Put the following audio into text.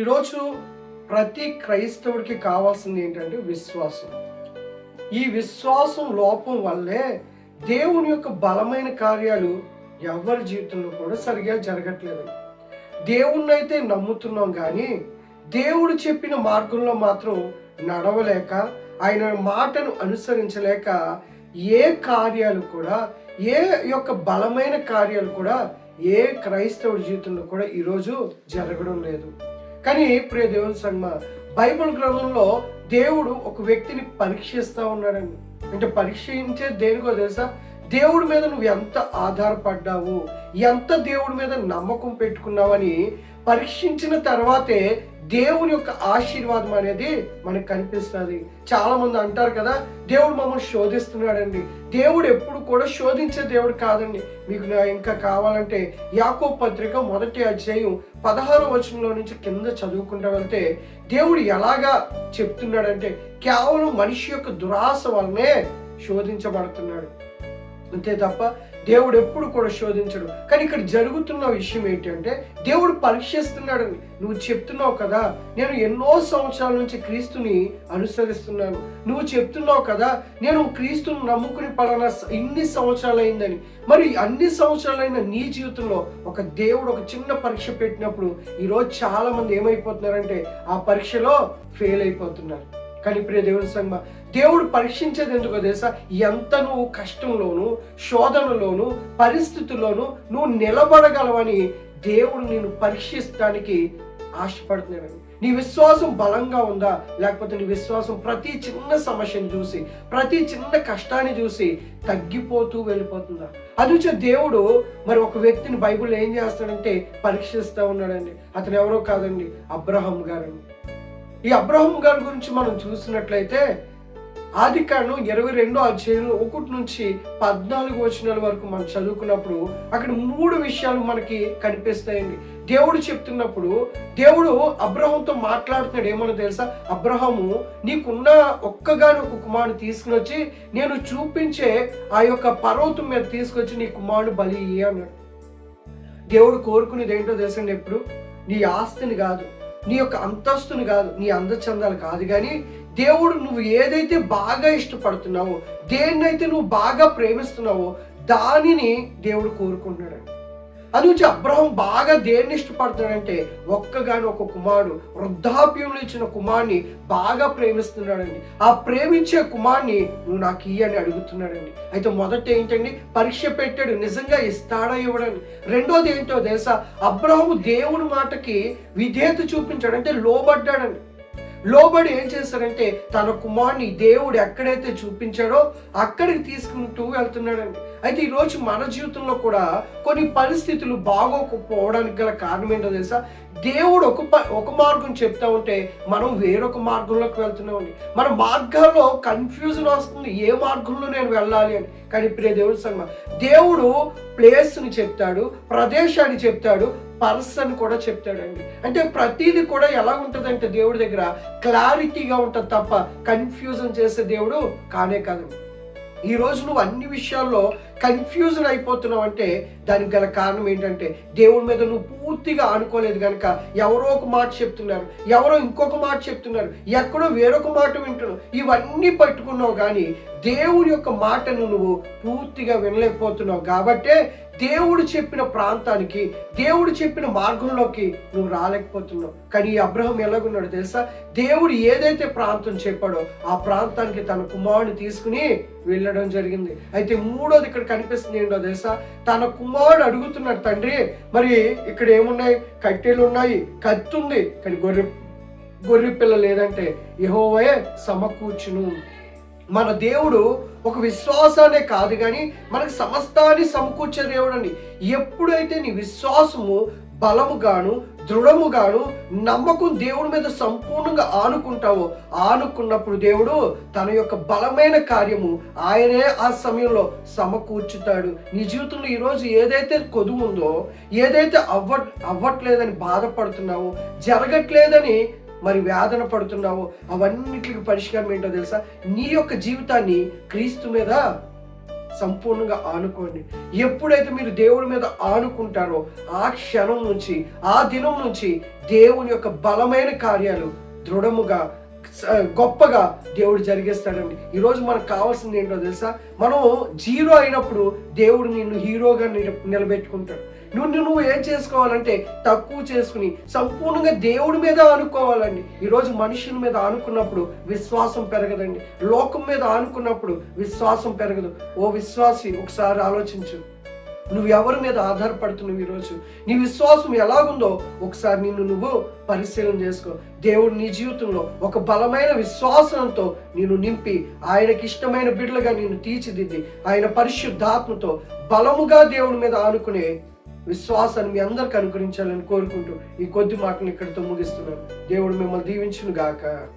ఈరోజు ప్రతి క్రైస్తవుడికి కావాల్సింది ఏంటంటే విశ్వాసం. ఈ విశ్వాసం లోపం వల్లే దేవుని యొక్క బలమైన కార్యాలు ఎవరి జీవితంలో కూడా సరిగా జరగట్లేదు. దేవుణ్ణి అయితే నమ్ముతున్నాం కానీ దేవుడు చెప్పిన మార్గంలో మాత్రం నడవలేక, ఆయన మాటను అనుసరించలేక ఏ కార్యాలు కూడా, ఏ యొక్క బలమైన కార్యాలు కూడా ఏ క్రైస్తవుడి జీవితంలో కూడా ఈరోజు జరగడం లేదు. కానీ ప్రియ దేవుని సంగమ, బైబిల్ గ్రంథంలో దేవుడు ఒక వ్యక్తిని పరీక్షిస్తూ ఉన్నాడండి. అంటే పరీక్షించే దేనికో తెలుసా? దేవుడి మీద నువ్వు ఎంత ఆధారపడ్డావు, ఎంత దేవుడి మీద నమ్మకం పెట్టుకున్నావని పరీక్షించిన తర్వాతే దేవుని యొక్క ఆశీర్వాదం అనేది మనకు కనిపిస్తుంది. చాలా మంది అంటారు కదా, దేవుడు మమ్మల్ని శోధిస్తున్నాడండి. దేవుడు ఎప్పుడు కూడా శోధించే దేవుడు కాదండి. మీకు ఇంకా కావాలంటే యాకోబు పత్రిక 1వ అధ్యాయం 16వ వచనంలో నుంచి కింద చదువుకుంటూ వెళ్తే దేవుడు ఎలాగా చెప్తున్నాడంటే కేవలం మనిషి యొక్క దురాశ వల్లనే శోధించబడుతున్నాడు, అంతే తప్ప దేవుడు ఎప్పుడు కూడా శోధించడు. కానీ ఇక్కడ జరుగుతున్న విషయం ఏంటంటే దేవుడు పరీక్షిస్తున్నాడని. నువ్వు చెప్తున్నావు కదా, నేను ఎన్నో సంవత్సరాల నుంచి క్రీస్తుని అనుసరిస్తున్నాను, నువ్వు చెప్తున్నావు కదా నేను క్రీస్తుని నమ్ముకుని పలానా ఇన్ని సంవత్సరాలు అయిందని. మరి అన్ని సంవత్సరాలైన నీ జీవితంలో ఒక దేవుడు ఒక చిన్న పరీక్ష పెట్టినప్పుడు ఈరోజు చాలా మంది ఏమైపోతున్నారంటే ఆ పరీక్షలో ఫెయిల్ అయిపోతున్నారు. కానీ ప్రియ దేవుని సంగమ, దేవుడు పరీక్షించేది ఎందుకో తెలుసా? ఎంత నువ్వు కష్టంలోను, శోధనలోను, పరిస్థితుల్లోనూ నువ్వు నిలబడగలవని దేవుడు నేను పరీక్షించడానికి ఆశపడుతున్నాడు. నీ విశ్వాసం బలంగా ఉందా, లేకపోతే నీ విశ్వాసం ప్రతి చిన్న సమస్యను చూసి, ప్రతి చిన్న కష్టాన్ని చూసి తగ్గిపోతూ వెళ్ళిపోతుందా? అందుచే దేవుడు మరి ఒక వ్యక్తిని బైబిల్లో ఏం చేస్తాడంటే పరీక్షిస్తూ ఉన్నాడండి. అతను ఎవరో కాదండి, అబ్రహాం గారు. ఈ అబ్రహాం గారి గురించి మనం చూసినట్లయితే ఆదికాండం 22వ అధ్యాయం 1 నుంచి 14 వచనాల వరకు మనం చదువుకున్నప్పుడు అక్కడ 3 విషయాలు మనకి కనిపిస్తాయండి. దేవుడు చెప్తున్నప్పుడు దేవుడు అబ్రహాంతో మాట్లాడుతున్నాడు. ఏమన్నా తెలుసా? అబ్రహాము, నీకున్న ఒక్కగాని ఒక కుమారుని తీసుకుని వచ్చి నేను చూపించే ఆ యొక్క పర్వతం మీద తీసుకొచ్చి నీ కుమారుడు బలి ఇయ్యి అన్నాడు. దేవుడు కోరుకునేది ఏంటో తెలుసండి, ఎప్పుడు నీ ఆస్తిని కాదు, నీ యొక్క అంతస్తుని కాదు, నీ అందచందాలు కాదు, కానీ దేవుడు నువ్వు ఏదైతే బాగా ఇష్టపడుతున్నావో, దేన్నైతే నువ్వు బాగా ప్రేమిస్తున్నావో దానిని దేవుడు కోరుకుంటున్నాడు. అందుకే అబ్రహాం బాగా దేన్ని ఇష్టపడుతున్నాడంటే ఒక్కగాని ఒక కుమారుడు, వృద్ధాప్యంలో ఇచ్చిన కుమారుని బాగా ప్రేమిస్తున్నాడండి. ఆ ప్రేమించే కుమారుని నువ్వు నాకు ఇయ్యని అడుగుతున్నాడండి. అయితే మొదట ఏంటండి, పరీక్ష పెట్టాడు, నిజంగా ఇస్తాడా ఇవ్వడని. రెండోది ఏంటో తెలుసా? అబ్రహాము దేవుని మాటకి విధేయత చూపించాడు, అంటే లోబడ్డాడండి. లోబడి ఏం చేశాడంటే తన కుమారుని దేవుడు ఎక్కడైతే చూపించాడో అక్కడికి తీసుకుంటూ వెళ్తున్నాడండి. అయితే ఈరోజు మన జీవితంలో కూడా కొన్ని పరిస్థితులు బాగోకపోవడానికి గల కారణం ఏంటో తెలుసా? దేవుడు ఒక మార్గం చెప్తా ఉంటే మనం వేరొక మార్గంలోకి వెళ్తున్నామండి. మన మార్గాల్లో కన్ఫ్యూజన్ వస్తుంది, ఏ మార్గంలో నేను వెళ్ళాలి అని. కానీ ప్రియ దేవుడి సంగమ, దేవుడు ప్లేస్ని చెప్తాడు, ప్రదేశాన్ని చెప్తాడు, పర్సన్ కూడా చెప్తాడండి. అంటే ప్రతిదీ కూడా ఎలా ఉంటుందంటే దేవుడి దగ్గర క్లారిటీగా ఉంటుంది తప్ప కన్ఫ్యూజన్ చేసే దేవుడు కానే కాదండి. ఈరోజు నువ్వు అన్ని విషయాల్లో కన్ఫ్యూజన్ అయిపోతున్నావు అంటే దానికి గల కారణం ఏంటంటే దేవుడి మీద నువ్వు పూర్తిగా ఆనుకోలేదు కనుక. ఎవరో ఒక మాట చెప్తున్నారు, ఎవరో ఇంకొక మాట చెప్తున్నారు, ఎక్కడో వేరొక మాట వింటున్నావు, ఇవన్నీ పట్టుకున్నావు కానీ దేవుడి యొక్క మాటను నువ్వు పూర్తిగా వినలేకపోతున్నావు. కాబట్టే దేవుడు చెప్పిన ప్రాంతానికి, దేవుడు చెప్పిన మార్గంలోకి నువ్వు రాలేకపోతున్నావు. కానీ ఈ అబ్రహాం ఎలాగున్నాడు తెలుసా? దేవుడు ఏదైతే ప్రాంతం చెప్పాడో ఆ ప్రాంతానికి తన కుమారుని తీసుకుని వెళ్ళడం జరిగింది. అయితే మూడోది ఇక్కడ కనిపిస్తుంది ఏంటో తెలుసా? తన కుమారుడు అడుగుతున్నాడు, తండ్రి మరి ఇక్కడ ఏమున్నాయి? కట్టెలు ఉన్నాయి, కత్తి ఉంది, కానీ గొర్రె పిల్ల లేదంటే యెహోవాయే సమకూర్చును. మన దేవుడు ఒక విశ్వాసానే కాదు కానీ మనకు సమస్తాన్ని సమకూర్చే దేవుడు అండి. ఎప్పుడైతే నీ విశ్వాసము బలముగాను, దృఢముగాను, నమ్మకం దేవుడి మీద సంపూర్ణంగా ఆనుకుంటావో, ఆనుకున్నప్పుడు దేవుడు తన యొక్క బలమైన కార్యము ఆయనే ఆ సమయంలో సమకూర్చుతాడు. నీ జీవితంలో ఈరోజు ఏదైతే కొదువు ఉందో, ఏదైతే అవ్వట్లేదని బాధపడుతున్నావో, జరగట్లేదని మరి వేదన పడుతున్నావో, అవన్నిటికి పరిష్కారం ఏంటో తెలుసా? నీ యొక్క జీవితాన్ని క్రీస్తు మీద సంపూర్ణంగా ఆనుకోండి. ఎప్పుడైతే మీరు దేవుడి మీద ఆనుకుంటారో ఆ క్షణం నుంచి, ఆ దినం నుంచి దేవుని యొక్క బలమైన కార్యాలు దృఢముగా గొప్పగా దేవుడు జరిగిస్తాడండి. ఈరోజు మనకు కావాల్సింది ఏంటో తెలుసా? మనం జీరో అయినప్పుడు దేవుడు నిన్ను హీరోగా నిలబెట్టుకుంటాడు. నువ్వు ఏం చేసుకోవాలంటే తక్కువ చేసుకుని సంపూర్ణంగా దేవుడి మీద ఆనుకోవాలండి. ఈరోజు మనుషుల మీద ఆనుకున్నప్పుడు విశ్వాసం పెరగదండి. లోకం మీద ఆనుకున్నప్పుడు విశ్వాసం పెరగదు. ఓ విశ్వాసి, ఒకసారి ఆలోచించు. నువ్వు ఎవరి మీద ఆధారపడుతున్నావు? ఈరోజు నీ విశ్వాసం ఎలాగుందో ఒకసారి నువ్వు పరిశీలన చేసుకో. దేవుడు నీ జీవితంలో ఒక బలమైన విశ్వాసంతో నిన్ను నింపి ఆయనకి ఇష్టమైన బిడ్డలుగా నిన్ను తీర్చిదిద్ది ఆయన పరిశుద్ధాత్మతో బలముగా దేవుడి మీద ఆనుకునే విశ్వాసాన్ని మీ అందరికి అనుగ్రహించాలని కోరుకుంటూ ఈ కొద్ది మాటలు ఇక్కడితో ముగిస్తున్నాను. దేవుడు మిమ్మల్ని దీవించును గాక.